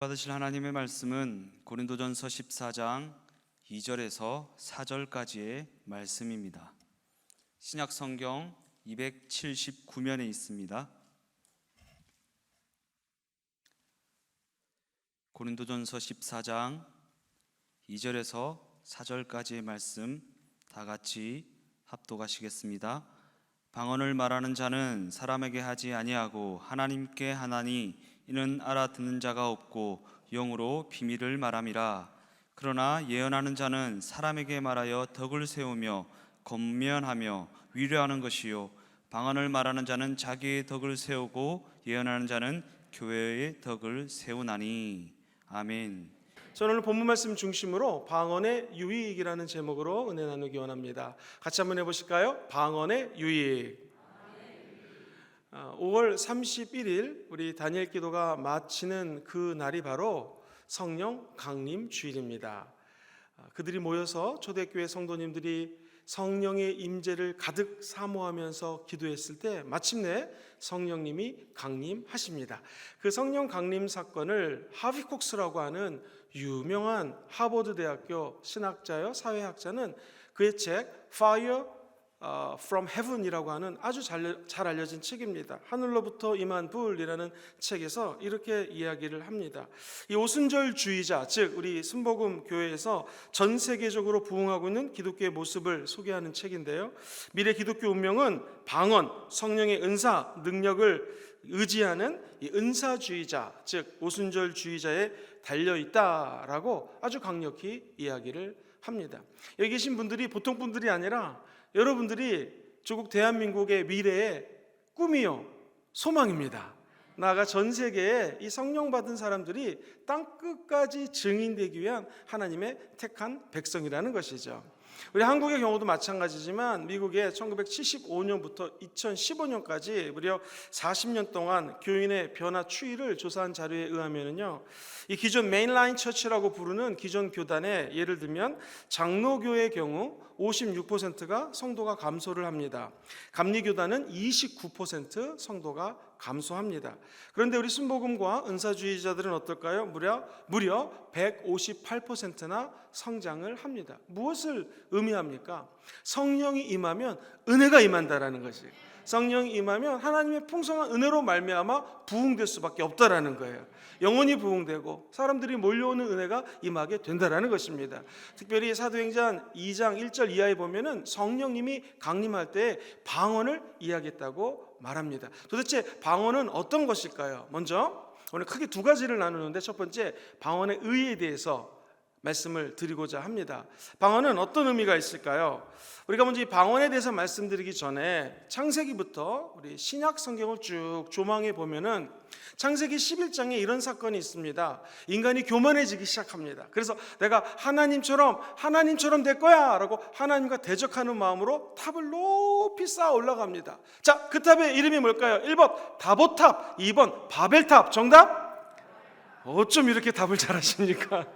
받으실 하나님의 말씀은 고린도전서 14장 2절에서 4절까지의 말씀입니다. 신약 성경 279면에 있습니다. 고린도전서 14장 2절에서 4절까지의 말씀 다 같이 합독하시겠습니다. 방언을 말하는 자는 사람에게 하지 아니하고 하나님께 하나니 이는 알아듣는 자가 없고 영으로 비밀을 말함이라. 그러나 예언하는 자는 사람에게 말하여 덕을 세우며 권면하며 위로하는 것이요 방언을 말하는 자는 자기의 덕을 세우고 예언하는 자는 교회의 덕을 세우나니. 아멘. 저는 오늘 본문 말씀 중심으로 방언의 유익이라는 제목으로 은혜 나누기 원합니다. 같이 한번 해보실까요? 방언의 유익. 5월 31일 우리 다니엘 기도가 마치는 그 날이 바로 성령 강림 주일입니다. 그들이 모여서 초대교회 성도님들이 성령의 임재를 가득 사모하면서 기도했을 때 마침내 성령님이 강림하십니다. 그 성령 강림 사건을 하비 콕스라고 하는 유명한 하버드 대학교 신학자요 사회학자는 그의 책 Fire from Heaven이라고 하는 아주 잘 알려진 책입니다. 하늘로부터 임한 불이라는 책에서 이렇게 이야기를 합니다. 이 오순절주의자, 즉 우리 순복음 교회에서 전 세계적으로 부흥하고 있는 기독교의 모습을 소개하는 책인데요, 미래 기독교 운명은 방언, 성령의 은사, 능력을 의지하는 이 은사주의자, 즉 오순절주의자에 달려있다라고 아주 강력히 이야기를 합니다. 여기 계신 분들이 보통 분들이 아니라 여러분들이 조국 대한민국의 미래의 꿈이요 소망입니다. 나아가 전 세계에 이 성령 받은 사람들이 땅끝까지 증인되기 위한 하나님의 택한 백성이라는 것이죠. 우리 한국의 경우도 마찬가지지만 미국의 1975년부터 2015년까지 무려 40년 동안 교인의 변화 추이를 조사한 자료에 의하면요, 이 기존 메인라인 처치라고 부르는 기존 교단에 예를 들면 장로교의 경우 56%가 성도가 감소를 합니다. 감리교단은 29% 성도가 감소합니다. 그런데 우리 순복음과 은사주의자들은 어떨까요? 무려 158%나 성장을 합니다. 무엇을 의미합니까? 성령이 임하면 은혜가 임한다라는 것이, 성령이 임하면 하나님의 풍성한 은혜로 말미암아 부흥될 수밖에 없다라는 거예요. 영혼이 부흥되고 사람들이 몰려오는 은혜가 임하게 된다라는 것입니다. 특별히 사도행전 2장 1절 이하에 보면은 성령님이 강림할 때 방언을 이야기했다고 말합니다. 도대체 방언은 어떤 것일까요? 먼저 오늘 크게 두 가지를 나누는데, 첫 번째 방언의 의의에 대해서 말씀을 드리고자 합니다. 방언은 어떤 의미가 있을까요? 우리가 먼저 이 방언에 대해서 말씀드리기 전에 창세기부터 우리 신약 성경을 쭉 조망해 보면은 창세기 11장에 이런 사건이 있습니다. 인간이 교만해지기 시작합니다. 그래서 내가 하나님처럼 될 거야 라고 하나님과 대적하는 마음으로 탑을 높이 쌓아 올라갑니다. 자, 그 탑의 이름이 뭘까요? 1번 다보탑, 2번 바벨탑. 정답? 어쩜 이렇게 답을 잘하십니까?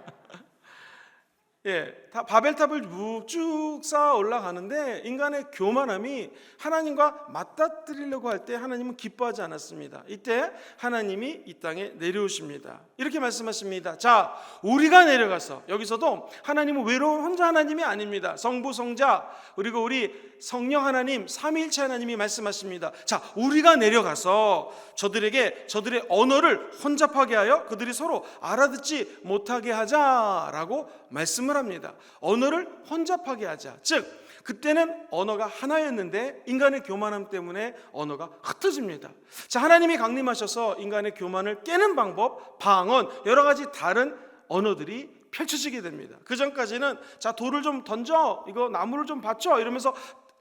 바벨탑을 쭉 쌓아 올라가는데 인간의 교만함이 하나님과 맞닥뜨리려고 할 때 하나님은 기뻐하지 않았습니다. 이때 하나님이 이 땅에 내려오십니다. 이렇게 말씀하십니다. 자, 우리가 내려가서, 여기서도 하나님은 외로운 혼자 하나님이 아닙니다. 성부, 성자, 그리고 우리 성령 하나님, 삼위일체 하나님이 말씀하십니다. 자, 우리가 내려가서 저들의 언어를 혼잡하게 하여 그들이 서로 알아듣지 못하게 하자라고 말씀을 합니다. 언어를 혼잡하게 하자. 즉 그때는 언어가 하나였는데 인간의 교만함 때문에 언어가 흩어집니다. 자, 하나님이 강림하셔서 인간의 교만을 깨는 방법, 방언, 여러 가지 다른 언어들이 펼쳐지게 됩니다. 그 전까지는 자, 돌을 좀 던져, 이거 나무를 좀 받쳐 이러면서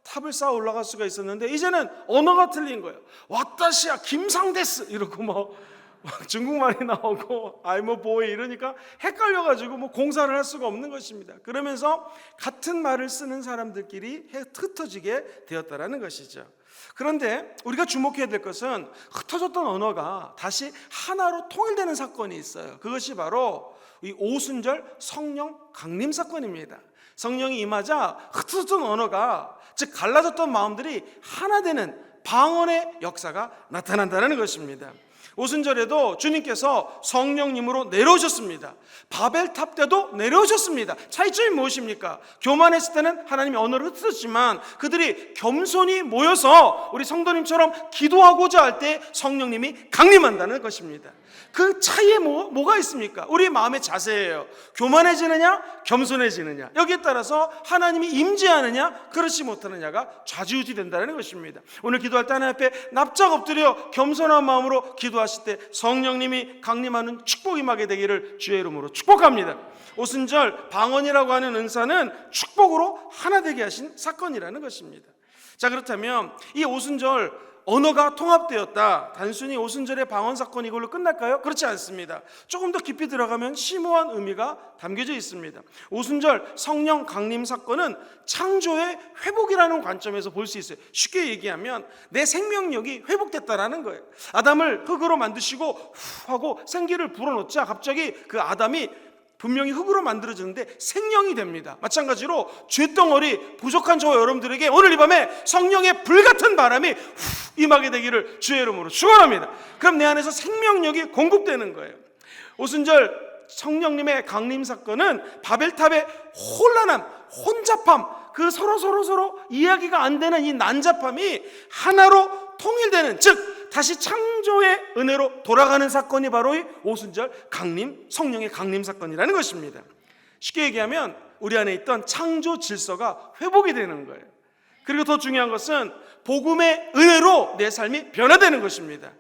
탑을 쌓아 올라갈 수가 있었는데, 이제는 언어가 틀린 거예요. 와타시야 김상데스 이러고 중국말이 나오고 아이모 보이 이러니까 헷갈려가지고 공사를 할 수가 없는 것입니다. 그러면서 같은 말을 쓰는 사람들끼리 흩어지게 되었다라는 것이죠. 그런데 우리가 주목해야 될 것은 흩어졌던 언어가 다시 하나로 통일되는 사건이 있어요. 그것이 바로 이 오순절 성령 강림 사건입니다. 성령이 임하자 흩어졌던 언어가, 즉 갈라졌던 마음들이 하나 되는 방언의 역사가 나타난다는 것입니다. 오순절에도 주님께서 성령님으로 내려오셨습니다. 바벨탑 때도 내려오셨습니다. 차이점이 무엇입니까? 교만했을 때는 하나님이 언어를 흩었지만 그들이 겸손히 모여서 우리 성도님처럼 기도하고자 할 때 성령님이 강림한다는 것입니다. 그 차이에 뭐가 있습니까? 우리 마음의 자세예요. 교만해지느냐 겸손해지느냐, 여기에 따라서 하나님이 임재하느냐 그렇지 못하느냐가 좌지우지 된다는 것입니다. 오늘 기도할 때 하나님 앞에 납작 엎드려 겸손한 마음으로 기도하실 때 성령님이 강림하는 축복이 임하게 되기를 주의 이름으로 축복합니다. 오순절 방언이라고 하는 은사는 축복으로 하나 되게 하신 사건이라는 것입니다. 자, 그렇다면 이 오순절 언어가 통합되었다, 단순히 오순절의 방언 사건이 이걸로 끝날까요? 그렇지 않습니다. 조금 더 깊이 들어가면 심오한 의미가 담겨져 있습니다. 오순절 성령 강림 사건은 창조의 회복이라는 관점에서 볼 수 있어요. 쉽게 얘기하면 내 생명력이 회복됐다라는 거예요. 아담을 흙으로 만드시고 후 하고 생기를 불어넣자 갑자기 그 아담이 분명히 흙으로 만들어지는데 생명이 됩니다. 마찬가지로 죄덩어리 부족한 저와 여러분들에게 오늘 이 밤에 성령의 불같은 바람이 임하게 되기를 주의 이름으로 축원합니다. 그럼 내 안에서 생명력이 공급되는 거예요. 오순절 성령님의 강림 사건은 바벨탑의 혼란함, 혼잡함, 그 서로 이야기가 안 되는 이 난잡함이 하나로 통일되는, 즉 다시 창조의 은혜로 돌아가는 사건이 바로 이 오순절 강림, 성령의 강림 사건이라는 것입니다. 쉽게 얘기하면 우리 안에 있던 창조 질서가 회복이 되는 거예요. 그리고 더 중요한 것은 복음의 은혜로 내 삶이 변화되는 것입니다.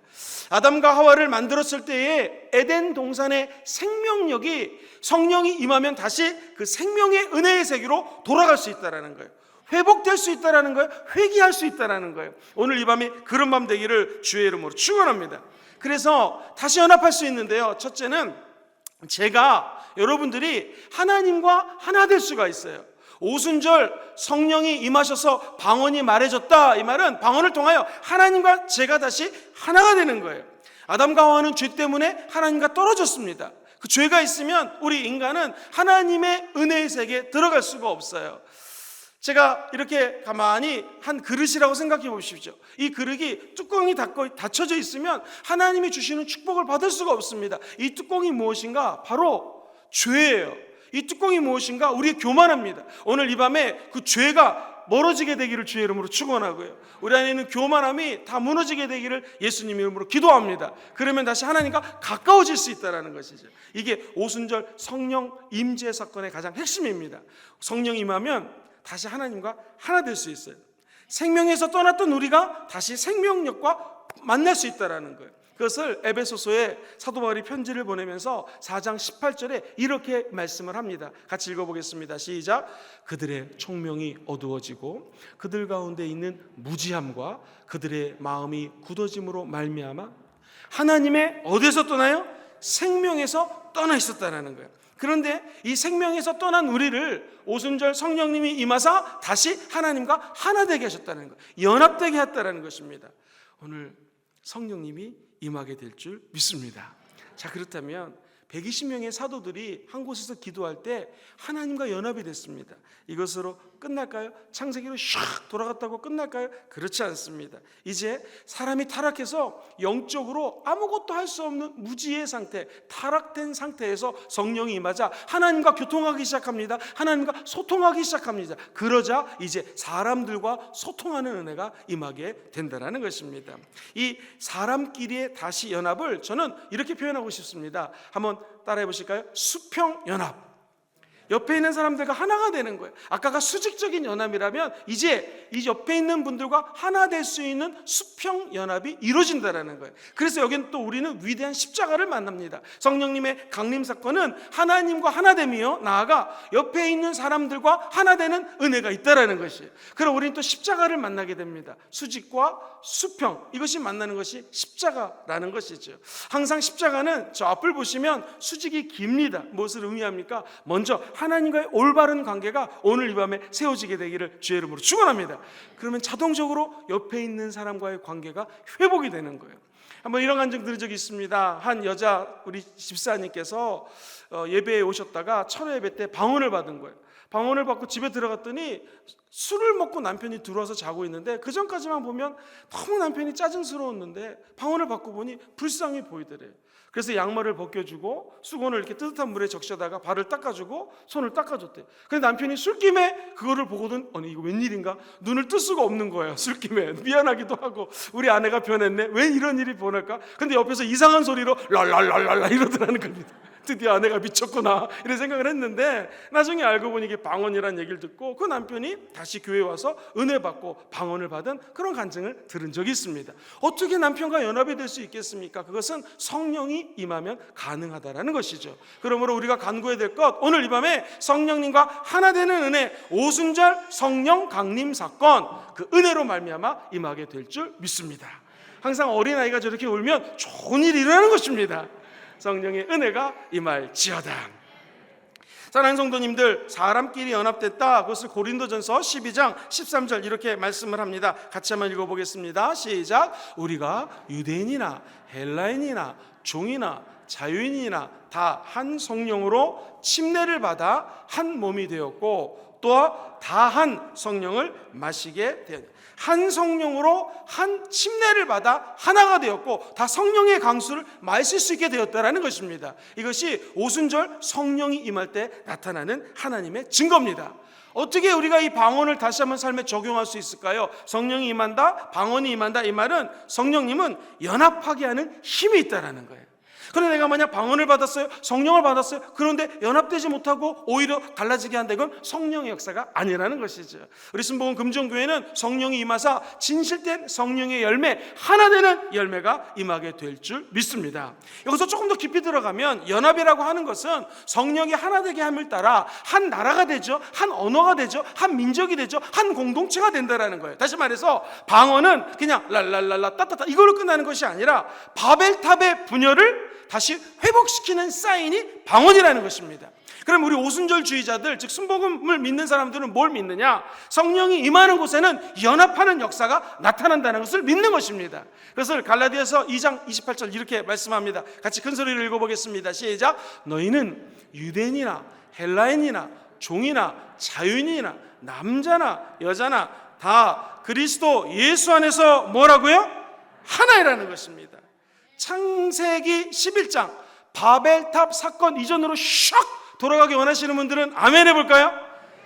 아담과 하와를 만들었을 때에 에덴 동산의 생명력이 성령이 임하면 다시 그 생명의 은혜의 세계로 돌아갈 수 있다는 거예요. 회복될 수 있다는 거예요. 회개할 수 있다는 거예요. 오늘 이 밤이 그런 밤 되기를 주의 이름으로 축원합니다. 그래서 다시 연합할 수 있는데요, 첫째는 제가 여러분들이 하나님과 하나 될 수가 있어요. 오순절 성령이 임하셔서 방언이 말해졌다, 이 말은 방언을 통하여 하나님과 제가 다시 하나가 되는 거예요. 아담과 하와는 죄 때문에 하나님과 떨어졌습니다. 그 죄가 있으면 우리 인간은 하나님의 은혜의 세계에 들어갈 수가 없어요. 제가 이렇게 가만히 한 그릇이라고 생각해 보십시오. 이 그릇이 뚜껑이 닫혀져 있으면 하나님이 주시는 축복을 받을 수가 없습니다. 이 뚜껑이 무엇인가? 바로 죄예요. 이 뚜껑이 무엇인가? 우리의 교만합니다. 오늘 이 밤에 그 죄가 멀어지게 되기를 주의 이름으로 축원하고요, 우리 안에 있는 교만함이 다 무너지게 되기를 예수님 이름으로 기도합니다. 그러면 다시 하나님과 가까워질 수 있다는 것이죠. 이게 오순절 성령 임재 사건의 가장 핵심입니다. 성령 임하면 다시 하나님과 하나 될 수 있어요. 생명에서 떠났던 우리가 다시 생명력과 만날 수 있다는 거예요. 그것을 에베소서에 사도 바울이 편지를 보내면서 4장 18절에 이렇게 말씀을 합니다. 같이 읽어보겠습니다. 시작. 그들의 총명이 어두워지고 그들 가운데 있는 무지함과 그들의 마음이 굳어짐으로 말미암아 하나님의 어디에서 떠나요? 생명에서 떠나 있었다는 거예요. 그런데 이 생명에서 떠난 우리를 오순절 성령님이 임하사 다시 하나님과 하나 되게 하셨다는 거예요. 연합되게 했다는 것입니다. 오늘 성령님이 임하게 될 줄 믿습니다. 자, 그렇다면 120명의 사도들이 한 곳에서 기도할 때 하나님과 연합이 됐습니다. 이것으로 끝날까요? 창세기로 샥 돌아갔다고 끝날까요? 그렇지 않습니다. 이제 사람이 타락해서 영적으로 아무것도 할 수 없는 무지의 상태, 타락된 상태에서 성령이 임하자 하나님과 교통하기 시작합니다. 하나님과 소통하기 시작합니다. 그러자 이제 사람들과 소통하는 은혜가 임하게 된다는 것입니다. 이 사람끼리의 다시 연합을 저는 이렇게 표현하고 싶습니다. 한번 따라해 보실까요? 수평연합. 옆에 있는 사람들과 하나가 되는 거예요. 아까가 수직적인 연합이라면 이제 이 옆에 있는 분들과 하나 될 수 있는 수평연합이 이루어진다는 거예요. 그래서 여기는 또 우리는 위대한 십자가를 만납니다. 성령님의 강림 사건은 하나님과 하나됨이요, 나아가 옆에 있는 사람들과 하나 되는 은혜가 있다는 것이에요. 그럼 우리는 또 십자가를 만나게 됩니다. 수직과 수평, 이것이 만나는 것이 십자가라는 것이죠. 항상 십자가는 저 앞을 보시면 수직이 깁니다. 무엇을 의미합니까? 먼저 하나님과의 올바른 관계가 오늘 이 밤에 세워지게 되기를 주의 이름으로 축원합니다. 그러면 자동적으로 옆에 있는 사람과의 관계가 회복이 되는 거예요. 한번 이런 간증 들은 적이 있습니다. 한 여자 우리 집사님께서 예배에 오셨다가 철회 예배 때 방언을 받은 거예요. 방언을 받고 집에 들어갔더니 술을 먹고 남편이 들어와서 자고 있는데 그 전까지만 보면 너무 남편이 짜증스러웠는데 방언을 받고 보니 불쌍해 보이더래요. 그래서 양말을 벗겨주고 수건을 이렇게 뜨뜻한 물에 적셔다가 발을 닦아주고 손을 닦아줬대요. 근데 남편이 술김에 그거를 보고는 아니 이거 웬일인가 눈을 뜰 수가 없는 거예요. 술김에 미안하기도 하고 우리 아내가 변했네, 왜 이런 일이 변할까. 근데 옆에서 이상한 소리로 랄랄랄랄라 이러더라는 겁니다. 드디어 아내가 미쳤구나 이런 생각을 했는데 나중에 알고 보니 이게 방언이라는 얘기를 듣고 그 남편이 다시 교회에 와서 은혜 받고 방언을 받은 그런 간증을 들은 적이 있습니다. 어떻게 남편과 연합이 될 수 있겠습니까? 그것은 성령이 임하면 가능하다라는 것이죠. 그러므로 우리가 간구해야 될 것, 오늘 이 밤에 성령님과 하나 되는 은혜, 오순절 성령 강림 사건, 그 은혜로 말미암아 임하게 될 줄 믿습니다. 항상 어린아이가 저렇게 울면 좋은 일이 일어나는 것입니다. 성령의 은혜가 임할지어다. 사랑하는 성도님들, 사람끼리 연합됐다, 그것을 고린도전서 12장 13절 이렇게 말씀을 합니다. 같이 한번 읽어보겠습니다. 시작. 우리가 유대인이나 헬라인이나 종이나 자유인이나 다 한 성령으로 침례를 받아 한 몸이 되었고 또 다 한 성령을 마시게 되었다. 한 성령으로 한 침례를 받아 하나가 되었고 다 성령의 강수를 마실 수 있게 되었다라는 것입니다. 이것이 오순절 성령이 임할 때 나타나는 하나님의 증거입니다. 어떻게 우리가 이 방언을 다시 한번 삶에 적용할 수 있을까요? 성령이 임한다, 방언이 임한다, 이 말은 성령님은 연합하게 하는 힘이 있다라는 거예요. 그런데 내가 만약 방언을 받았어요, 성령을 받았어요, 그런데 연합되지 못하고 오히려 갈라지게 한다, 이건 성령의 역사가 아니라는 것이죠. 우리 순복음 금종교회는 성령이 임하사 진실된 성령의 열매, 하나 되는 열매가 임하게 될 줄 믿습니다. 여기서 조금 더 깊이 들어가면 연합이라고 하는 것은 성령이 하나 되게 함을 따라 한 나라가 되죠, 한 언어가 되죠, 한 민족이 되죠, 한 공동체가 된다라는 거예요. 다시 말해서 방언은 그냥 랄랄랄라 따따따 이걸로 끝나는 것이 아니라 바벨탑의 분열을 다시 회복시키는 사인이 방언이라는 것입니다. 그럼 우리 오순절주의자들, 즉 순복음을 믿는 사람들은 뭘 믿느냐? 성령이 임하는 곳에는 연합하는 역사가 나타난다는 것을 믿는 것입니다. 그것을 갈라디아서 2장 28절 이렇게 말씀합니다. 같이 큰 소리로 읽어보겠습니다. 시작. 너희는 유대인이나 헬라인이나 종이나 자유인이나 남자나 여자나 다 그리스도 예수 안에서 뭐라고요? 하나이라는 것입니다. 창세기 11장 바벨탑 사건 이전으로 샥 돌아가기 원하시는 분들은 아멘 해볼까요?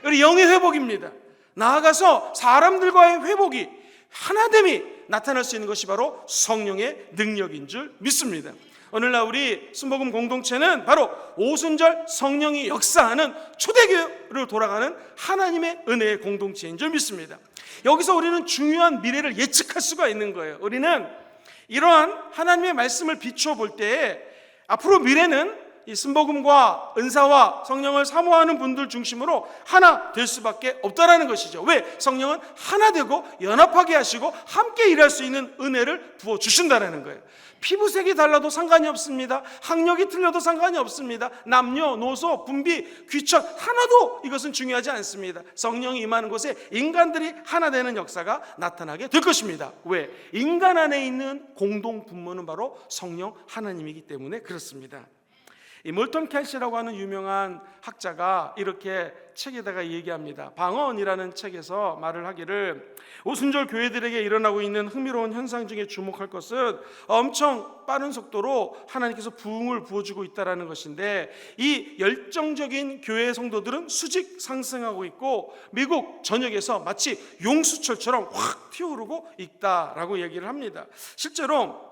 우리 영의 회복입니다. 나아가서 사람들과의 회복이, 하나됨이 나타날 수 있는 것이 바로 성령의 능력인 줄 믿습니다. 오늘날 우리 순복음 공동체는 바로 오순절 성령이 역사하는 초대교회로 돌아가는 하나님의 은혜의 공동체인 줄 믿습니다. 여기서 우리는 중요한 미래를 예측할 수가 있는 거예요. 우리는 이러한 하나님의 말씀을 비추어 볼 때에 앞으로 미래는 이 순복음과 은사와 성령을 사모하는 분들 중심으로 하나 될 수밖에 없다라는 것이죠. 왜? 성령은 하나 되고 연합하게 하시고 함께 일할 수 있는 은혜를 부어주신다는 거예요. 피부색이 달라도 상관이 없습니다. 학력이 틀려도 상관이 없습니다. 남녀노소 분비 귀천 하나도 이것은 중요하지 않습니다. 성령이 임하는 곳에 인간들이 하나 되는 역사가 나타나게 될 것입니다. 왜? 인간 안에 있는 공동 분모는 바로 성령 하나님이기 때문에 그렇습니다. 이 몰턴 캣이라고 하는 유명한 학자가 이렇게 책에다가 얘기합니다. 방언이라는 책에서 말을 하기를, 오순절 교회들에게 일어나고 있는 흥미로운 현상 중에 주목할 것은 엄청 빠른 속도로 하나님께서 부흥을 부어주고 있다는 것인데, 이 열정적인 교회 성도들은 수직 상승하고 있고 미국 전역에서 마치 용수철처럼 확 튀어오르고 있다라고 얘기를 합니다. 실제로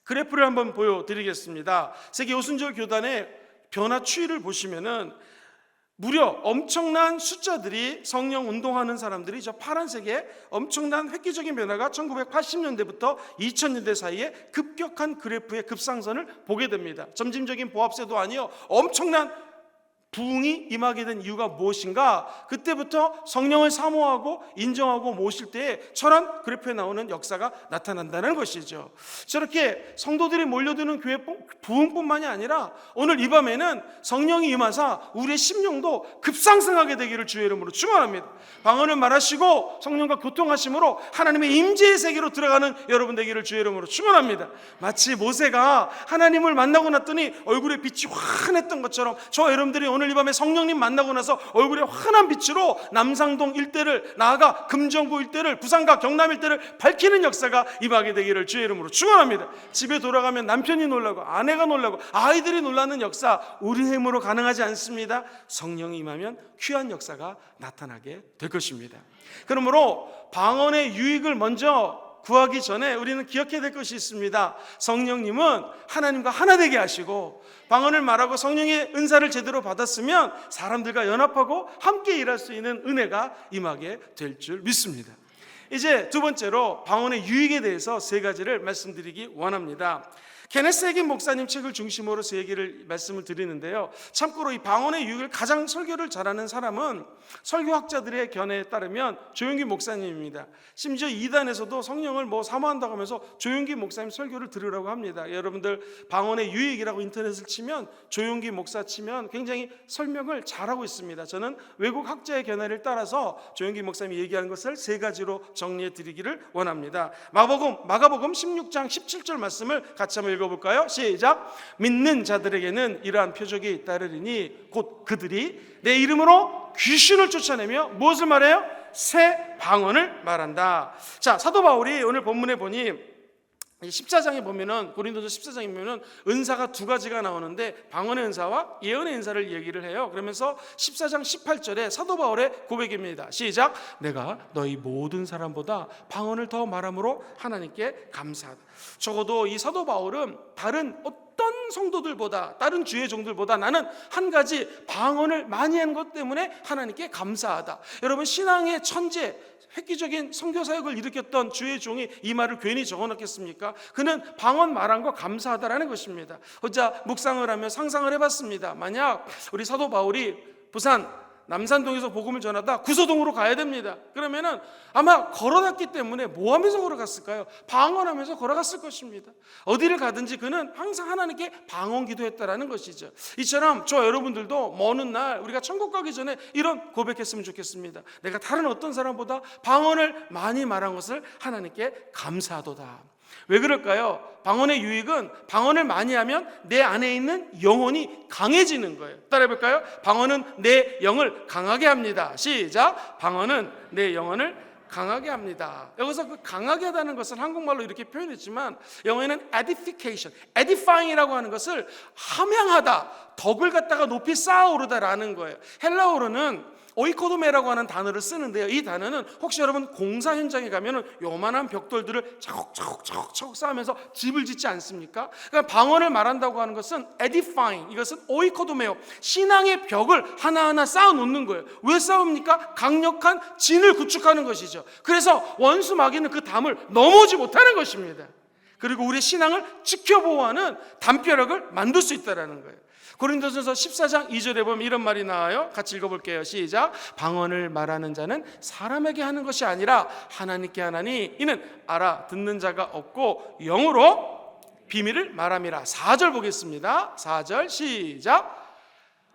그래프를 한번 보여드리겠습니다. 세계 오순절 교단의 변화 추이를 보시면은 무려 엄청난 숫자들이 성령 운동하는 사람들이 저 파란색에 엄청난 획기적인 변화가 1980년대부터 2000년대 사이에 급격한 그래프의 급상선을 보게 됩니다. 점진적인 보합세도 아니요, 엄청난 부흥이 임하게 된 이유가 무엇인가? 그때부터 성령을 사모하고 인정하고 모실 때에 저런 그래프에 나오는 역사가 나타난다는 것이죠. 저렇게 성도들이 몰려드는 교회 부흥뿐만이 아니라 오늘 이 밤에는 성령이 임하사 우리의 심령도 급상승하게 되기를 주의 이름으로 축원합니다. 방언을 말하시고 성령과 교통하심으로 하나님의 임재의 세계로 들어가는 여러분 되기를 주의 이름으로 축원합니다. 마치 모세가 하나님을 만나고 났더니 얼굴에 빛이 환했던 것처럼 저 여러분들이 오늘 이 밤에 성령님 만나고 나서 얼굴에 환한 빛으로 남상동 일대를, 나아가 금정구 일대를, 부산과 경남 일대를 밝히는 역사가 임하게 되기를 주의 이름으로 축원합니다. 집에 돌아가면 남편이 놀라고 아내가 놀라고 아이들이 놀라는 역사, 우리 힘으로 가능하지 않습니다. 성령이 임하면 귀한 역사가 나타나게 될 것입니다. 그러므로 방언의 유익을 먼저 구하기 전에 우리는 기억해야 될 것이 있습니다. 성령님은 하나님과 하나 되게 하시고, 방언을 말하고 성령의 은사를 제대로 받았으면 사람들과 연합하고 함께 일할 수 있는 은혜가 임하게 될 줄 믿습니다. 이제 두 번째로 방언의 유익에 대해서 세 가지를 말씀드리기 원합니다. 케네스 해긴 목사님 책을 중심으로 세 얘기를 말씀을 드리는데요. 참고로 이 방언의 유익을 가장 설교를 잘하는 사람은 설교학자들의 견해에 따르면 조용기 목사님입니다. 심지어 이단에서도 성령을 사모한다고 하면서 조용기 목사님 설교를 들으라고 합니다. 여러분들 방언의 유익이라고 인터넷을 치면 조용기 목사 치면 굉장히 설명을 잘하고 있습니다. 저는 외국 학자의 견해를 따라서 조용기 목사님이 얘기하는 것을 세 가지로 정리해 드리기를 원합니다. 마가복음 16장 17절 말씀을 같이 한번 읽어볼까요? 시작. 믿는 자들에게는 이러한 표적이 따르리니 곧 그들이 내 이름으로 귀신을 쫓아내며 무엇을 말해요? 새 방언을 말한다. 자, 사도 바울이 오늘 본문에 보니 14장에 보면은, 고린도서 14장에 보면은 은사가 두 가지가 나오는데 방언의 은사와 예언의 은사를 얘기를 해요. 그러면서 14장 18절에 사도 바울의 고백입니다. 시작. 내가 너희 모든 사람보다 방언을 더 말함으로 하나님께 감사하다. 적어도 이 사도 바울은 다른 어떤 성도들보다, 다른 주의 종들보다 나는 한 가지 방언을 많이 한 것 때문에 하나님께 감사하다. 여러분, 신앙의 천재, 획기적인 선교 사역을 일으켰던 주의 종이 이 말을 괜히 적어놨겠습니까? 그는 방언 말한 거 감사하다라는 것입니다. 혼자 묵상을 하며 상상을 해봤습니다. 만약 우리 사도 바울이 부산 남산동에서 복음을 전하다 구서동으로 가야 됩니다. 그러면은 아마 걸어갔기 때문에 뭐 하면서 걸어갔을까요? 방언하면서 걸어갔을 것입니다. 어디를 가든지 그는 항상 하나님께 방언 기도했다라는 것이죠. 이처럼 저 여러분들도 먼 훗날 우리가 천국 가기 전에 이런 고백했으면 좋겠습니다. 내가 다른 어떤 사람보다 방언을 많이 말한 것을 하나님께 감사하도다. 왜 그럴까요? 방언의 유익은 방언을 많이 하면 내 안에 있는 영혼이 강해지는 거예요. 따라해볼까요? 방언은 내 영을 강하게 합니다. 시작. 방언은 내 영혼을 강하게 합니다. 여기서 그 강하게 하다는 것은 한국말로 이렇게 표현했지만 영어에는 edification, edifying이라고 하는 것을 함양하다, 덕을 갖다가 높이 쌓아오르다라는 거예요. 헬라어로는 오이코도메라고 하는 단어를 쓰는데요. 이 단어는 혹시 여러분 공사 현장에 가면은 요만한 벽돌들을 차곡차곡 쌓으면서 집을 짓지 않습니까? 그러니까 방언을 말한다고 하는 것은 edifying, 이것은 오이코도메요, 신앙의 벽을 하나하나 쌓아 놓는 거예요. 왜 쌓습니까? 강력한 진을 구축하는 것이죠. 그래서 원수 마귀는 그 담을 넘어오지 못하는 것입니다. 그리고 우리의 신앙을 지켜보호하는 담벼락을 만들 수 있다는 거예요. 고린도전서 14장 2절에 보면 이런 말이 나와요. 같이 읽어볼게요. 시작. 방언을 말하는 자는 사람에게 하는 것이 아니라 하나님께 하나니 이는 알아듣는 자가 없고 영으로 비밀을 말함이라. 4절 보겠습니다. 4절 시작.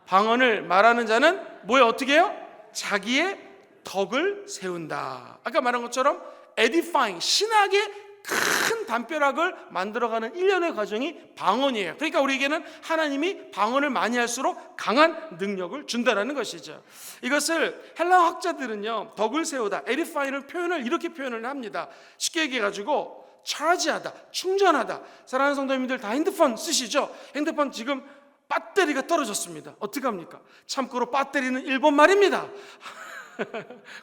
방언을 말하는 자는 뭐에 어떻게 해요? 자기의 덕을 세운다. 아까 말한 것처럼 edifying, 신학의 큰 담벼락을 만들어가는 일련의 과정이 방언이에요. 그러니까 우리에게는 하나님이 방언을 많이 할수록 강한 능력을 준다는 것이죠. 이것을 헬라 학자들은요, 덕을 세우다, edifying을 표현을 이렇게 표현을 합니다. 쉽게 얘기해가지고 차지하다, 충전하다. 사랑하는 성도님들 다 핸드폰 쓰시죠? 핸드폰 지금 배터리가 떨어졌습니다. 어떡합니까? 참고로 배터리는 일본 말입니다.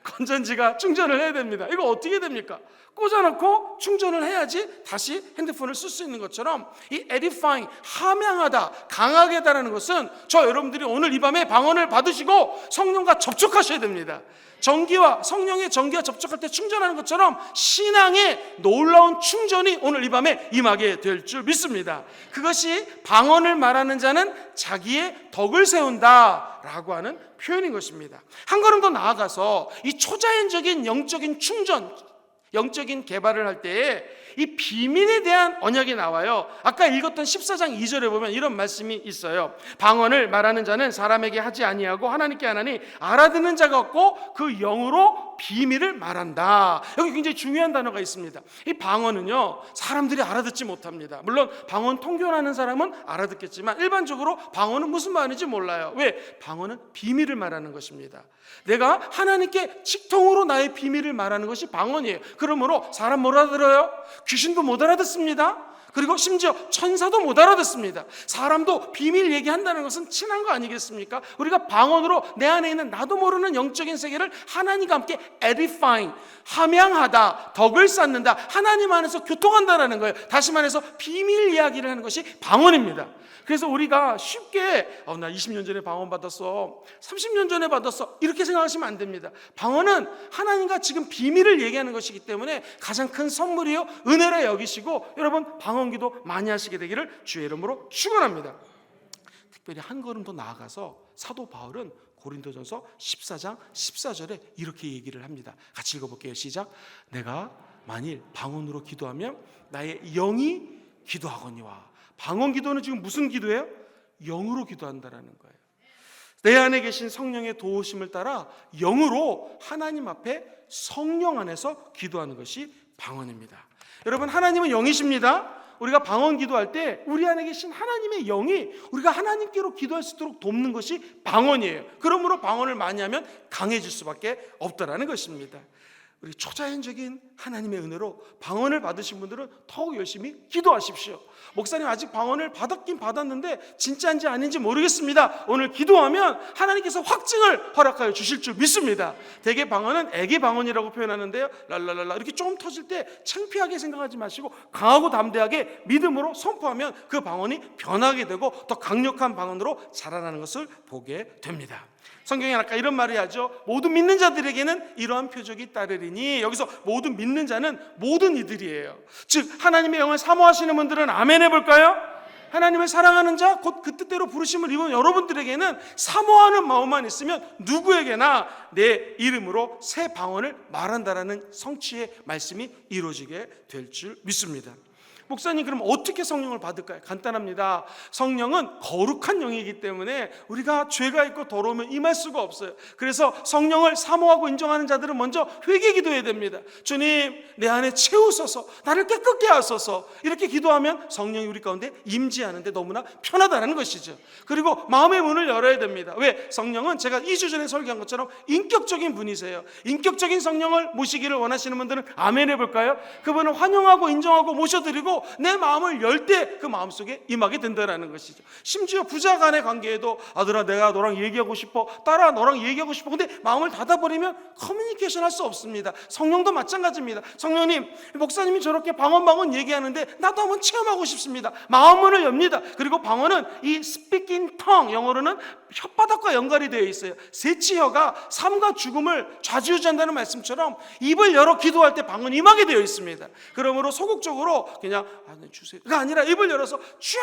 건전지가 충전을 해야 됩니다. 이거 어떻게 됩니까? 꽂아놓고 충전을 해야지 다시 핸드폰을 쓸 수 있는 것처럼 이 edifying, 함양하다, 강하게 하다라는 것은 저 여러분들이 오늘 이 밤에 방언을 받으시고 성령과 접촉하셔야 됩니다. 성령의 전기와 접촉할 때 충전하는 것처럼 신앙의 놀라운 충전이 오늘 이 밤에 임하게 될 줄 믿습니다. 그것이 방언을 말하는 자는 자기의 덕을 세운다라고 하는 표현인 것입니다. 한 걸음 더 나아가서 이 초자연적인 영적인 충전, 영적인 개발을 할 때에 이 비밀에 대한 언약이 나와요. 아까 읽었던 14장 2절에 보면 이런 말씀이 있어요. 방언을 말하는 자는 사람에게 하지 아니하고 하나님께 하나니 알아듣는 자가 없고 그 영으로 비밀을 말한다. 여기 굉장히 중요한 단어가 있습니다. 이 방언은요, 사람들이 알아듣지 못합니다. 물론 방언 통변하는 사람은 알아듣겠지만 일반적으로 방언은 무슨 말인지 몰라요. 왜? 방언은 비밀을 말하는 것입니다. 내가 하나님께 직통으로 나의 비밀을 말하는 것이 방언이에요. 그러므로 사람 못 알아들어요? 귀신도 못 알아듣습니다. 그리고 심지어 천사도 못 알아듣습니다. 사람도 비밀 얘기한다는 것은 친한 거 아니겠습니까? 우리가 방언으로 내 안에 있는 나도 모르는 영적인 세계를 하나님과 함께 edifying, 함양하다, 덕을 쌓는다, 하나님 안에서 교통한다라는 거예요. 다시 말해서 비밀 이야기를 하는 것이 방언입니다. 그래서 우리가 쉽게 나 20년 전에 방언 받았어, 30년 전에 받았어, 이렇게 생각하시면 안 됩니다. 방언은 하나님과 지금 비밀을 얘기하는 것이기 때문에 가장 큰 선물이요, 은혜라 여기시고 여러분 방언기도 많이 하시게 되기를 주의 이름으로 축원합니다. 특별히 한 걸음 더 나아가서 사도 바울은 고린도전서 14장 14절에 이렇게 얘기를 합니다. 같이 읽어볼게요. 시작. 내가 만일 방언으로 기도하면 나의 영이 기도하거니와. 방언 기도는 지금 무슨 기도예요? 영으로 기도한다라는 거예요. 내 안에 계신 성령의 도우심을 따라 영으로 하나님 앞에 성령 안에서 기도하는 것이 방언입니다. 여러분, 하나님은 영이십니다. 우리가 방언 기도할 때 우리 안에 계신 하나님의 영이 우리가 하나님께로 기도할 수 있도록 돕는 것이 방언이에요. 그러므로 방언을 많이 하면 강해질 수밖에 없다라는 것입니다. 우리 초자연적인 하나님의 은혜로 방언을 받으신 분들은 더욱 열심히 기도하십시오. 목사님 아직 방언을 받았긴 받았는데 진짜인지 아닌지 모르겠습니다. 오늘 기도하면 하나님께서 확증을 허락하여 주실 줄 믿습니다. 대개 방언은 애기 방언이라고 표현하는데요, 랄랄랄라 이렇게 좀 터질 때 창피하게 생각하지 마시고 강하고 담대하게 믿음으로 선포하면 그 방언이 변하게 되고 더 강력한 방언으로 자라나는 것을 보게 됩니다. 성경에 아까 이런 말을 하죠. 모든 믿는 자들에게는 이러한 표적이 따르리니. 여기서 모든 믿는 자는 모든 이들이에요. 즉 하나님의 영을 사모하시는 분들은 아멘 해볼까요? 하나님을 사랑하는 자, 곧 그 뜻대로 부르심을 입은 여러분들에게는 사모하는 마음만 있으면 누구에게나 내 이름으로 새 방언을 말한다라는 성취의 말씀이 이루어지게 될 줄 믿습니다. 목사님, 그럼 어떻게 성령을 받을까요? 간단합니다. 성령은 거룩한 영이기 때문에 우리가 죄가 있고 더러우면 임할 수가 없어요. 그래서 성령을 사모하고 인정하는 자들은 먼저 회개 기도해야 됩니다. 주님, 내 안에 채우소서, 나를 깨끗게 하소서. 이렇게 기도하면 성령이 우리 가운데 임재하는데 너무나 편하다는 것이죠. 그리고 마음의 문을 열어야 됩니다. 왜? 성령은 제가 2주 전에 설교한 것처럼 인격적인 분이세요. 인격적인 성령을 모시기를 원하시는 분들은 아멘 해볼까요? 그분을 환영하고 인정하고 모셔드리고 내 마음을 열 때 그 마음속에 임하게 된다는 것이죠. 심지어 부자 간의 관계에도 아들아 내가 너랑 얘기하고 싶어, 딸아 너랑 얘기하고 싶어, 근데 마음을 닫아버리면 커뮤니케이션 할 수 없습니다. 성령도 마찬가지입니다. 성령님, 목사님이 저렇게 방언 얘기하는데 나도 한번 체험하고 싶습니다. 마음문을 엽니다. 그리고 방언은 이 speaking tongue, 영어로는 혓바닥과 연관이 되어 있어요. 세치혀가 삶과 죽음을 좌지우지한다는 말씀처럼 입을 열어 기도할 때 방언이 임하게 되어 있습니다. 그러므로 소극적으로 그냥 주세요가 아니라 입을 열어서 주여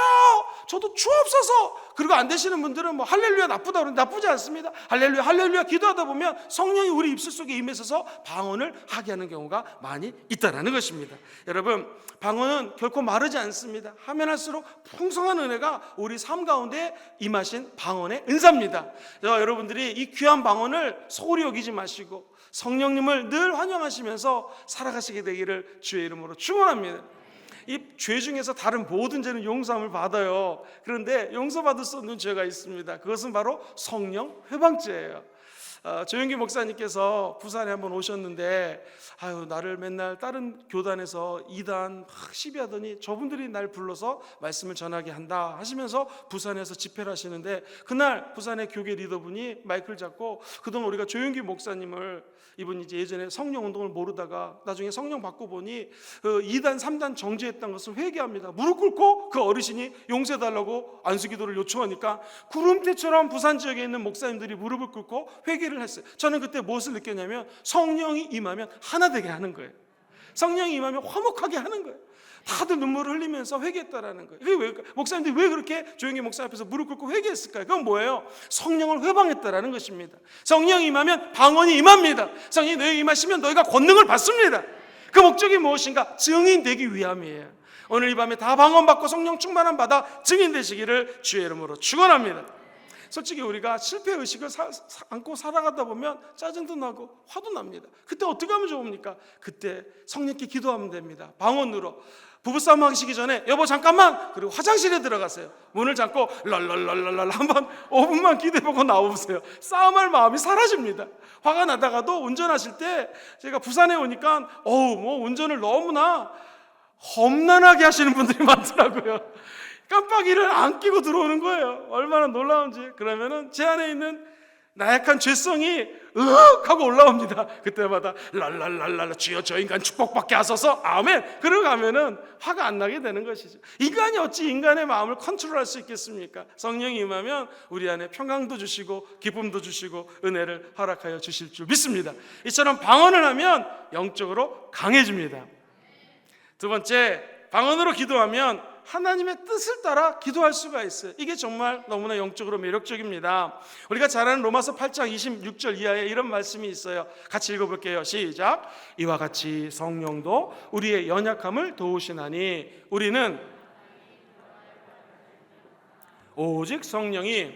저도 주옵소서. 그리고 안 되시는 분들은 뭐 할렐루야 나쁘다 그러는데 나쁘지 않습니다. 할렐루야 할렐루야 기도하다 보면 성령이 우리 입술 속에 임해서 방언을 하게 하는 경우가 많이 있다는 것입니다. 여러분, 방언은 결코 마르지 않습니다. 하면 할수록 풍성한 은혜가 우리 삶 가운데 임하신 방언의 은사입니다. 여러분들이 이 귀한 방언을 소홀히 여기지 마시고 성령님을 늘 환영하시면서 살아가시게 되기를 주의 이름으로 축원합니다. 이 죄 중에서 다른 모든 죄는 용서함을 받아요. 그런데 용서받을 수 없는 죄가 있습니다. 그것은 바로 성령 회방죄예요. 조영기 목사님께서 부산에 한번 오셨는데 나를 맨날 다른 교단에서 이단 막 시비하더니 저분들이 날 불러서 말씀을 전하게 한다 하시면서 부산에서 집회를 하시는데, 그날 부산의 교계 리더분이 마이크를 잡고 그동안 우리가 조영기 목사님을, 이분이 이제 예전에 성령 운동을 모르다가 나중에 성령 받고 보니 그 2단 3단 정죄했던 것을 회개합니다. 무릎 꿇고 그 어르신이 용서해달라고 안수기도를 요청하니까 구름대처럼 부산 지역에 있는 목사님들이 무릎을 꿇고 회개를 했어요. 저는 그때 무엇을 느꼈냐면 성령이 임하면 하나 되게 하는 거예요. 성령이 임하면 화목하게 하는 거예요. 다들 눈물을 흘리면서 회개했다라는 거예요. 왜, 목사님들이 왜 그렇게 조용히 목사 앞에서 무릎 꿇고 회개했을까요? 그건 뭐예요? 성령을 회방했다라는 것입니다. 성령이 임하면 방언이 임합니다. 성령이 너희 임하시면 너희가 권능을 받습니다. 그 목적이 무엇인가? 증인되기 위함이에요. 오늘 이 밤에 다 방언받고 성령 충만함 받아 증인되시기를 주의 이름으로 축원합니다. 솔직히 우리가 실패의식을 안고 살아가다 보면 짜증도 나고 화도 납니다. 그때 어떻게 하면 좋습니까? 그때 성령께 기도하면 됩니다. 방언으로. 부부싸움 하시기 전에 여보 잠깐만, 그리고 화장실에 들어가세요. 문을 잠고 랄랄랄랄랄 한번 5분만 기도해보고 나오세요. 싸움할 마음이 사라집니다. 화가 나다가도 운전하실 때, 제가 부산에 오니까 운전을 너무나 험난하게 하시는 분들이 많더라고요. 깜빡이를 안 끼고 들어오는 거예요. 얼마나 놀라운지. 그러면은 제 안에 있는 나약한 죄성이 으악 하고 올라옵니다. 그때마다 랄랄랄랄 주여 저 인간 축복받게 하소서 아멘. 그러고 가면은 화가 안 나게 되는 것이죠. 인간이 어찌 인간의 마음을 컨트롤할 수 있겠습니까? 성령이 임하면 우리 안에 평강도 주시고 기쁨도 주시고 은혜를 허락하여 주실 줄 믿습니다. 이처럼 방언을 하면 영적으로 강해집니다. 두 번째, 방언으로 기도하면 하나님의 뜻을 따라 기도할 수가 있어요. 이게 정말 너무나 영적으로 매력적입니다. 우리가 잘 아는 로마서 8장 26절 이하에 이런 말씀이 있어요. 같이 읽어볼게요. 시작. 이와 같이 성령도 우리의 연약함을 도우시나니 우리는 오직 성령이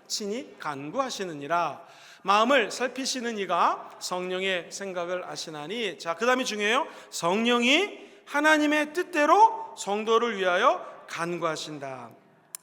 친히 간구하시느니라. 마음을 살피시는 이가 성령의 생각을 아시나니. 자, 그 다음이 중요해요. 성령이 하나님의 뜻대로 성도를 위하여 간구하신다.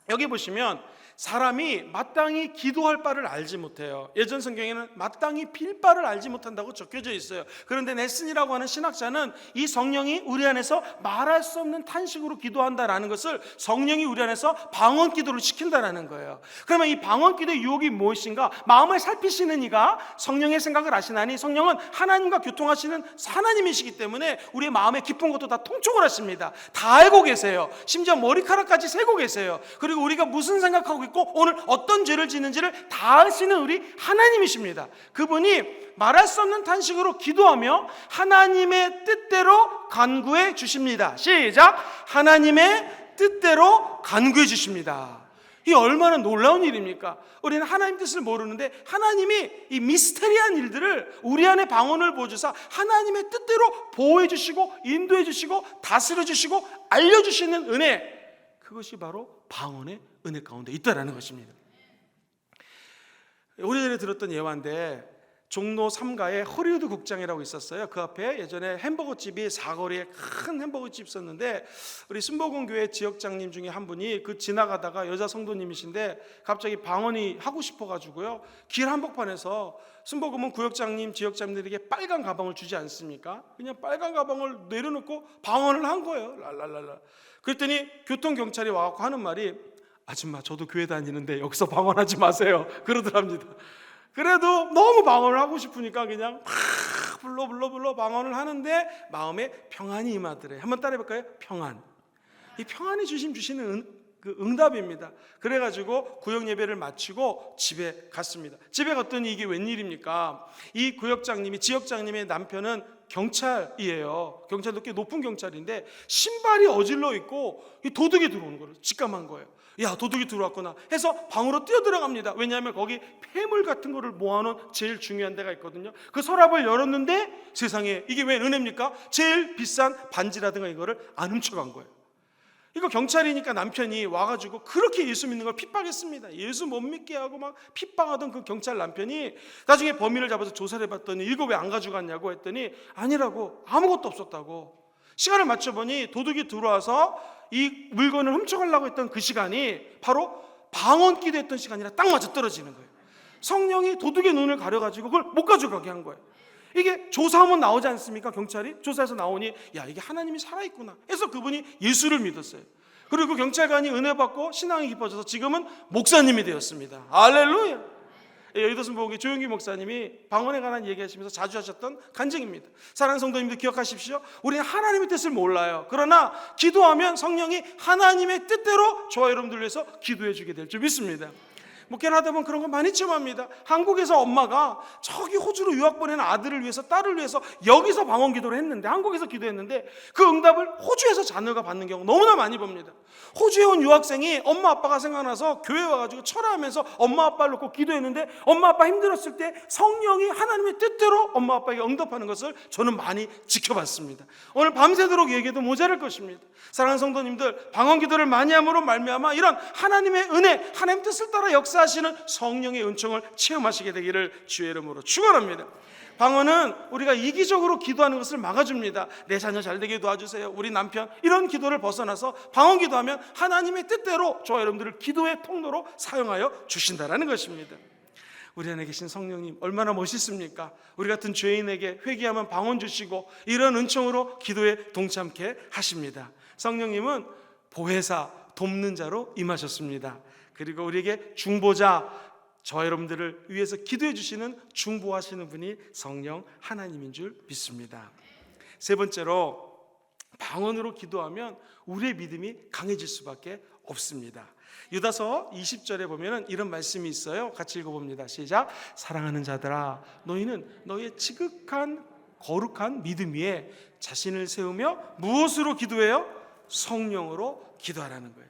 여기 보시면 사람이 마땅히 기도할 바를 알지 못해요. 예전 성경에는 마땅히 빌 바를 알지 못한다고 적혀져 있어요. 그런데 넬슨이라고 하는 신학자는 이 성령이 우리 안에서 말할 수 없는 탄식으로 기도한다라는 것을 성령이 우리 안에서 방언 기도를 시킨다라는 거예요. 그러면 이 방언 기도의 유혹이 무엇인가? 마음을 살피시는 이가 성령의 생각을 아시나니, 성령은 하나님과 교통하시는 하나님이시기 때문에 우리의 마음에 깊은 것도 다 통촉을 하십니다. 다 알고 계세요. 심지어 머리카락까지 세고 계세요. 그리고 우리가 무슨 생각하고 있고 오늘 어떤 죄를 짓는지를 다 아시는 우리 하나님이십니다. 그분이 말할 수 없는 탄식으로 기도하며 하나님의 뜻대로 간구해 주십니다. 시작. 하나님의 뜻대로 간구해 주십니다. 이 얼마나 놀라운 일입니까? 우리는 하나님 뜻을 모르는데 하나님이 이 미스테리한 일들을 우리 안에 방언을 보여주사 하나님의 뜻대로 보호해 주시고 인도해 주시고 다스려 주시고 알려주시는 은혜, 그것이 바로 방언의 은혜 가운데 있다라는 것입니다. 오래전에 들었던 예화인데, 종로 3가에 허리우드 극장이라고 있었어요. 그 앞에 예전에 햄버거집이 사거리에 큰 햄버거집 있었는데, 우리 순복음교회 지역장님 중에 한 분이 그 지나가다가 여자 성도님이신데 갑자기 방언이 하고 싶어가지고요, 길 한복판에서, 순복음은 구역장님 지역장님들에게 빨간 가방을 주지 않습니까? 그냥 빨간 가방을 내려놓고 방언을 한 거예요. 랄랄랄라. 그랬더니 교통경찰이 와갖고 하는 말이, 아줌마 저도 교회 다니는데 여기서 방언하지 마세요 그러더랍니다. 그래도 너무 방언을 하고 싶으니까 그냥 막 불러 방언을 하는데 마음에 평안이 임하더래. 한번 따라해볼까요? 평안. 이 평안이 주시는 그 응답입니다. 그래가지고 구역 예배를 마치고 집에 갔습니다. 집에 갔더니 이게 웬일입니까? 이 구역장님이, 지역장님의 남편은 경찰이에요. 경찰도 꽤 높은 경찰인데 신발이 어질러 있고 이 도둑이 들어오는 거예요. 직감한 거예요. 야, 도둑이 들어왔구나 해서 방으로 뛰어들어갑니다. 왜냐하면 거기 폐물 같은 거를 모아놓은 제일 중요한 데가 있거든요. 그 서랍을 열었는데 세상에 이게 왜 은혜입니까? 제일 비싼 반지라든가 이거를 안 훔쳐간 거예요. 이거 경찰이니까 남편이 와가지고 그렇게 예수 믿는 걸 핍박했습니다. 예수 못 믿게 하고 막 핍박하던 그 경찰 남편이 나중에 범인을 잡아서 조사를 해봤더니 이거 왜 안 가져갔냐고 했더니 아니라고, 아무것도 없었다고. 시간을 맞춰보니 도둑이 들어와서 이 물건을 훔쳐가려고 했던 그 시간이 바로 방언 기도했던 시간이랑 딱 맞아 떨어지는 거예요. 성령이 도둑의 눈을 가려가지고 그걸 못 가져가게 한 거예요. 이게 조사하면 나오지 않습니까? 경찰이 조사해서 나오니 야, 이게 하나님이 살아있구나 해서 그분이 예수를 믿었어요. 그리고 경찰관이 은혜 받고 신앙이 깊어져서 지금은 목사님이 되었습니다. 할렐루야. 여의도 순복음교회 조용기 목사님이 방언에 관한 얘기하시면서 자주 하셨던 간증입니다. 사랑하는 성도님들 기억하십시오. 우리는 하나님의 뜻을 몰라요. 그러나 기도하면 성령이 하나님의 뜻대로 저와 여러분들 위해서 기도해 주게 될 줄 믿습니다. 목회를 하다 보면 그런 거 많이 체험합니다. 한국에서 엄마가 저기 호주로 유학 보내는 아들을 위해서, 딸을 위해서 여기서 방언 기도를 했는데, 한국에서 기도했는데 그 응답을 호주에서 자녀가 받는 경우 너무나 많이 봅니다. 호주에 온 유학생이 엄마 아빠가 생각나서 교회 와가지고 철화하면서 엄마 아빠를 놓고 기도했는데, 엄마 아빠 힘들었을 때 성령이 하나님의 뜻대로 엄마 아빠에게 응답하는 것을 저는 많이 지켜봤습니다. 오늘 밤새도록 얘기해도 모자랄 것입니다. 사랑하는 성도님들, 방언 기도를 많이 함으로 말미암아 이런 하나님의 은혜, 하나님 뜻을 따라 역사하시는 성령의 은총을 체험하시게 되기를 주의 이름으로 축원합니다. 방언은 우리가 이기적으로 기도하는 것을 막아줍니다. 내 자녀 잘되게 도와주세요, 우리 남편, 이런 기도를 벗어나서 방언 기도하면 하나님의 뜻대로 저와 여러분들을 기도의 통로로 사용하여 주신다는 것입니다. 우리 안에 계신 성령님 얼마나 멋있습니까? 우리 같은 죄인에게 회개하면 방언 주시고 이런 은총으로 기도에 동참케 하십니다. 성령님은 보혜사, 돕는 자로 임하셨습니다. 그리고 우리에게 중보자, 저와 여러분들을 위해서 기도해 주시는 중보하시는 분이 성령 하나님인 줄 믿습니다. 세 번째로, 방언으로 기도하면 우리의 믿음이 강해질 수밖에 없습니다. 유다서 20절에 보면 이런 말씀이 있어요. 같이 읽어봅니다. 시작. 사랑하는 자들아, 너희는 너희의 지극한 거룩한 믿음 위에 자신을 세우며 무엇으로 기도해요? 성령으로 기도하라는 거예요.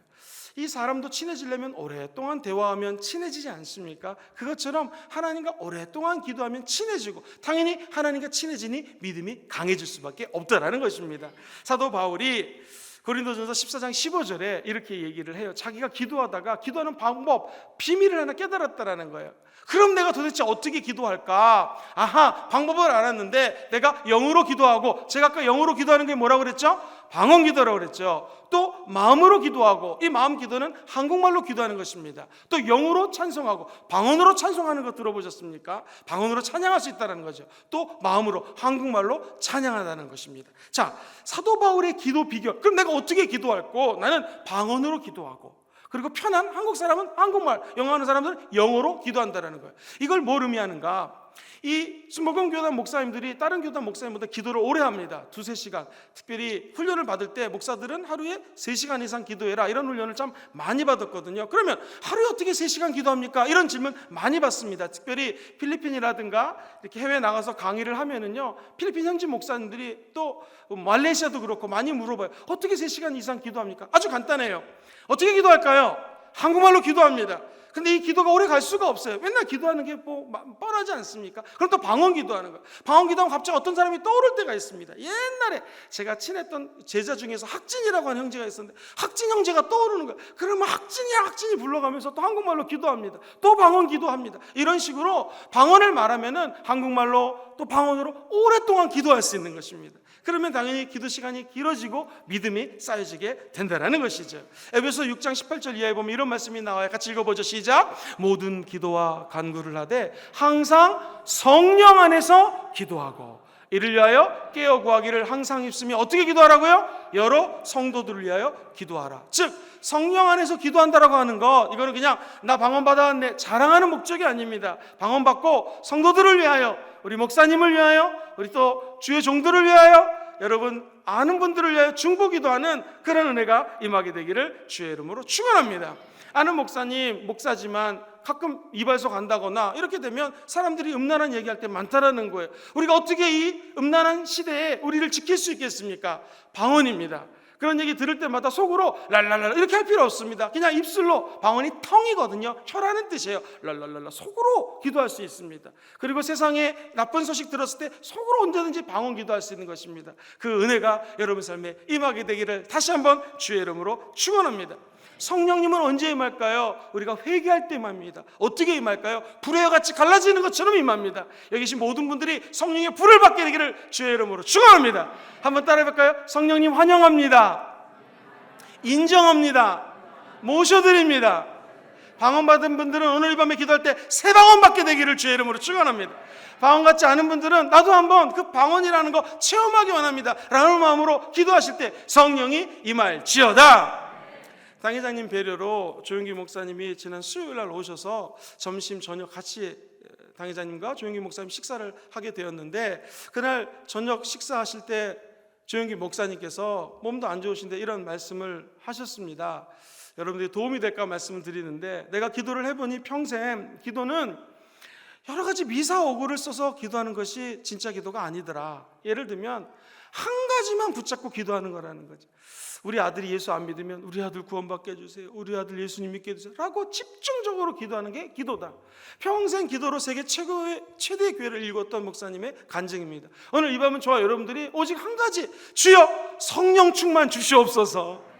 이 사람도 친해지려면 오랫동안 대화하면 친해지지 않습니까? 그것처럼 하나님과 오랫동안 기도하면 친해지고, 당연히 하나님과 친해지니 믿음이 강해질 수밖에 없다라는 것입니다. 사도 바울이 고린도전서 14장 15절에 이렇게 얘기를 해요. 자기가 기도하다가 기도하는 방법, 비밀을 하나 깨달았다라는 거예요. 그럼 내가 도대체 어떻게 기도할까? 아하, 방법을 알았는데 내가 영으로 기도하고, 제가 아까 영으로 기도하는 게 뭐라고 그랬죠? 방언 기도라고 그랬죠. 또 마음으로 기도하고, 이 마음 기도는 한국말로 기도하는 것입니다. 또 영으로 찬송하고, 방언으로 찬송하는 거 들어보셨습니까? 방언으로 찬양할 수 있다는 거죠. 또 마음으로, 한국말로 찬양한다는 것입니다. 자, 사도 바울의 기도 비결, 그럼 내가 어떻게 기도할까? 나는 방언으로 기도하고, 그리고 편한 한국 사람은 한국말, 영어 하는 사람들은 영어로 기도한다는 거예요. 이걸 뭘 의미하는가? 이 순복음교단 목사님들이 다른 교단 목사님보다 기도를 오래 합니다. 2-3시간. 특별히 훈련을 받을 때 목사들은 하루에 3시간 이상 기도해라, 이런 훈련을 참 많이 받았거든요. 그러면 하루에 어떻게 3시간 기도합니까? 이런 질문 많이 받습니다. 특별히 필리핀이라든가 이렇게 해외 나가서 강의를 하면은요, 필리핀 현지 목사님들이, 또 말레이시아도 그렇고 많이 물어봐요. 어떻게 3시간 이상 기도합니까? 아주 간단해요. 어떻게 기도할까요? 한국말로 기도합니다. 근데 이 기도가 오래 갈 수가 없어요. 맨날 기도하는 게 뭐 뻔하지 않습니까? 그럼 또 방언 기도하는 거예요. 방언 기도하면 갑자기 어떤 사람이 떠오를 때가 있습니다. 옛날에 제가 친했던 제자 중에서 학진이라고 하는 형제가 있었는데, 학진 형제가 떠오르는 거예요. 그러면 학진이 불러가면서 또 한국말로 기도합니다. 또 방언 기도합니다. 이런 식으로 방언을 말하면은 한국말로 또 방언으로 오랫동안 기도할 수 있는 것입니다. 그러면 당연히 기도 시간이 길어지고 믿음이 쌓여지게 된다는 것이죠. 에베소 6장 18절 이하에 보면 이런 말씀이 나와요. 같이 읽어보죠. 시작. 모든 기도와 간구를 하되 항상 성령 안에서 기도하고, 이를 위하여 깨어 구하기를 항상 입으며 어떻게 기도하라고요? 여러 성도들을 위하여 기도하라. 즉 성령 안에서 기도한다라고 하는 것, 이거는 그냥 나 방언 받았네 자랑하는 목적이 아닙니다. 방언 받고 성도들을 위하여, 우리 목사님을 위하여, 우리 또 주의 종들을 위하여, 여러분 아는 분들을 위하여 중보 기도하는 그런 은혜가 임하게 되기를 주의 이름으로 축원합니다. 아는 목사님, 목사지만 가끔 이발소 간다거나 이렇게 되면 사람들이 음란한 얘기할 때 많다라는 거예요. 우리가 어떻게 이 음란한 시대에 우리를 지킬 수 있겠습니까? 방언입니다. 그런 얘기 들을 때마다 속으로 랄랄랄 이렇게 할 필요 없습니다. 그냥 입술로, 방언이 텅이거든요. 혀라는 뜻이에요. 랄랄랄라, 속으로 기도할 수 있습니다. 그리고 세상에 나쁜 소식 들었을 때 속으로 언제든지 방언 기도할 수 있는 것입니다. 그 은혜가 여러분 삶에 임하게 되기를 다시 한번 주의 이름으로 축원합니다. 성령님은 언제 임할까요? 우리가 회개할 때 임합니다. 어떻게 임할까요? 불의 같이 갈라지는 것처럼 임합니다. 여기 계신 모든 분들이 성령의 불을 받게 되기를 주의 이름으로 축원합니다. 한번 따라해볼까요? 성령님 환영합니다. 인정합니다. 모셔드립니다. 방언 받은 분들은 오늘 이 밤에 기도할 때 새 방언 받게 되기를 주의 이름으로 축원합니다. 방언 같지 않은 분들은 나도 한번 그 방언이라는 거 체험하기 원합니다 라는 마음으로 기도하실 때 성령이 임할지어다. 당회장님 배려로 조용기 목사님이 지난 수요일날 오셔서 점심 저녁 같이 당회장님과 조용기 목사님 식사를 하게 되었는데, 그날 저녁 식사하실 때 조용기 목사님께서 몸도 안 좋으신데 이런 말씀을 하셨습니다. 여러분들이 도움이 될까 말씀을 드리는데, 내가 기도를 해보니 평생 기도는 여러 가지 미사오구를 써서 기도하는 것이 진짜 기도가 아니더라. 예를 들면 한 가지만 붙잡고 기도하는 거라는 거죠. 우리 아들이 예수 안 믿으면 우리 아들 구원받게 해주세요, 우리 아들 예수님 믿게 해주세요 라고 집중적으로 기도하는 게 기도다. 평생 기도로 세계 최대의 교회를 일궜던 목사님의 간증입니다. 오늘 이 밤은 저와 여러분들이 오직 한 가지, 주여 성령 충만 주시옵소서.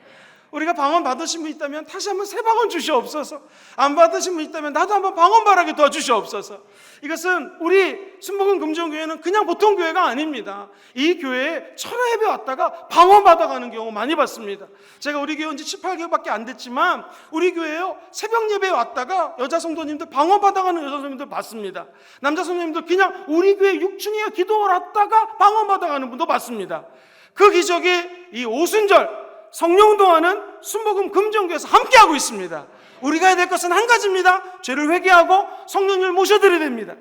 우리가 방언 받으신 분 있다면 다시 한번 새 방언 주시옵소서. 안 받으신 분 있다면 나도 한번 방언 바라게 도와주시옵소서. 이것은 우리 순복음 금정교회는 그냥 보통 교회가 아닙니다. 이 교회에 철야 예배 왔다가 방언 받아가는 경우 많이 봤습니다. 제가 우리 교회 온 지 7, 8개월밖에 안 됐지만 우리 교회에요 새벽 예배에 왔다가 여자 성도님들 방언 받아가는 여자 성도님들 봤습니다. 남자 성도님들 그냥 우리 교회 6층에 기도를 왔다가 방언 받아가는 분도 봤습니다. 그 기적이 이 오순절 성령동화는 순복음 금정교회에서 함께하고 있습니다. 우리가 해야 될 것은 한 가지입니다. 죄를 회개하고 성령님을 모셔드려야 됩니다.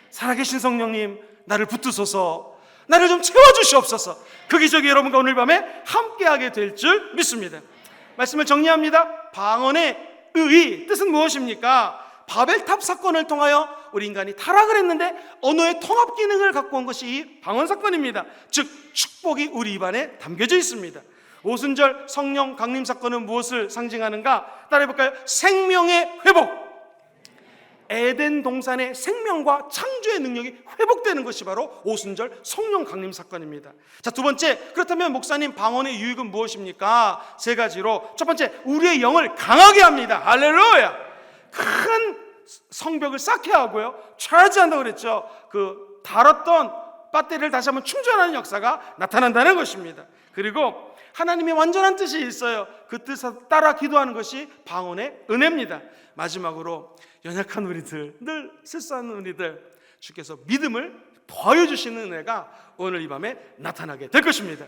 살아계신 성령님, 나를 붙드소서, 나를 좀 채워주시옵소서. 그 기적이 여러분과 오늘 밤에 함께하게 될 줄 믿습니다. 말씀을 정리합니다. 방언의 의, 뜻은 무엇입니까? 바벨탑 사건을 통하여 우리 인간이 타락을 했는데 언어의 통합 기능을 갖고 온 것이 이 방언 사건입니다. 즉 축복이 우리 입안에 담겨져 있습니다. 오순절 성령 강림 사건은 무엇을 상징하는가? 따라해볼까요? 생명의 회복. 에덴 동산의 생명과 창조의 능력이 회복되는 것이 바로 오순절 성령 강림 사건입니다. 자, 두 번째, 그렇다면 목사님 방언의 유익은 무엇입니까? 세 가지로. 첫 번째, 우리의 영을 강하게 합니다. 할렐루야. 큰 성벽을 쌓게 하고요, 차지한다고 그랬죠. 그 닳았던 배터리를 다시 한번 충전하는 역사가 나타난다는 것입니다. 그리고 하나님의 완전한 뜻이 있어요. 그 뜻에 따라 기도하는 것이 방언의 은혜입니다. 마지막으로 연약한 우리들, 늘 실수하는 우리들, 주께서 믿음을 더해주시는 은혜가 오늘 이 밤에 나타나게 될 것입니다.